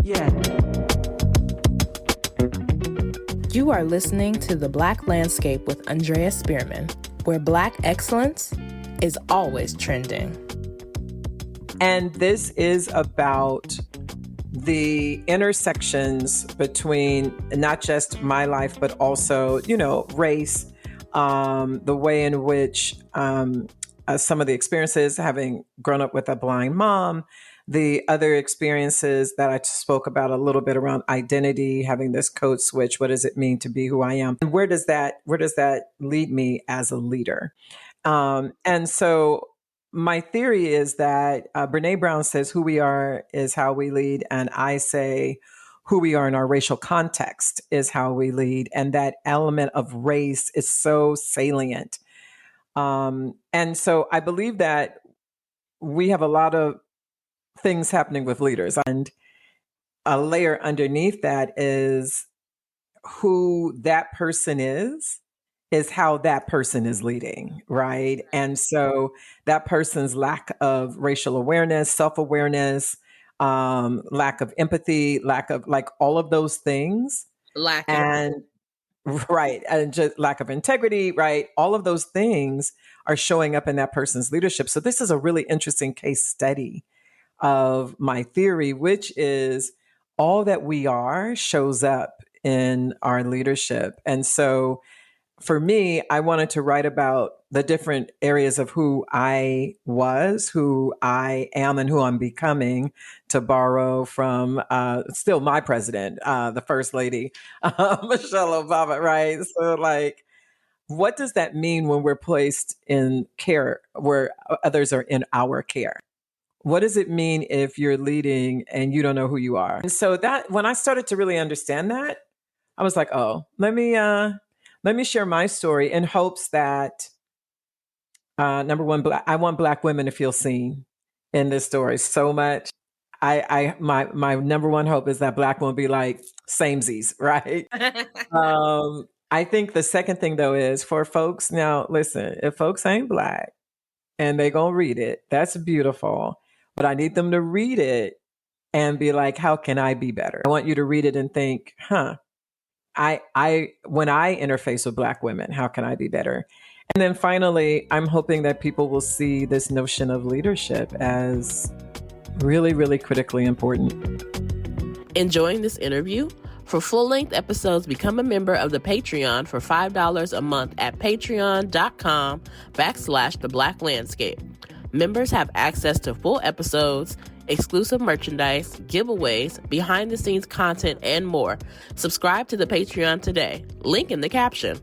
Yeah. You are listening to The Black Landscape with Andrea Spearman, where Black excellence is always trending. And this is about the intersections between not just my life, but also, race, the way in which some of the experiences, having grown up with a blind mom, the other experiences that I spoke about a little bit around identity, having this code switch. What does it mean to be who I am? And where does that lead me as a leader? And so my theory is that Brene Brown says who we are is how we lead. And I say who we are in our racial context is how we lead. And that element of race is so salient. And so I believe that we have a lot of things happening with leaders. And a layer underneath that is who that person is how that person is leading, right? And so that person's lack of racial awareness, self-awareness, lack of empathy, lack of all of those things. Right. And just lack of integrity, right? All of those things are showing up in that person's leadership. So this is a really interesting case study of my theory, which is all that we are shows up in our leadership. And so for me, I wanted to write about the different areas of who I was, who I am, and who I'm becoming, to borrow from still my president, the First Lady, Michelle Obama, right? So what does that mean when we're placed in care where others are in our care? What does it mean if you're leading and you don't know who you are? And so that when I started to really understand that, I was like, oh, let me share my story in hopes that, number one, I want Black women to feel seen in this story so much. My number one hope is that Black women be like samesies, right? I think the second thing though is for folks, now listen, if folks ain't Black and they gonna read it, that's beautiful. But I need them to read it and be like, how can I be better? I want you to read it and think, I when I interface with Black women, how can I be better? And then finally, I'm hoping that people will see this notion of leadership as really, really critically important. Enjoying this interview? For full-length episodes, become a member of the Patreon for $5 a month at patreon.com/The Black Landscape. Members have access to full episodes, exclusive merchandise, giveaways, behind-the-scenes content, and more. Subscribe to the Patreon today. Link in the caption.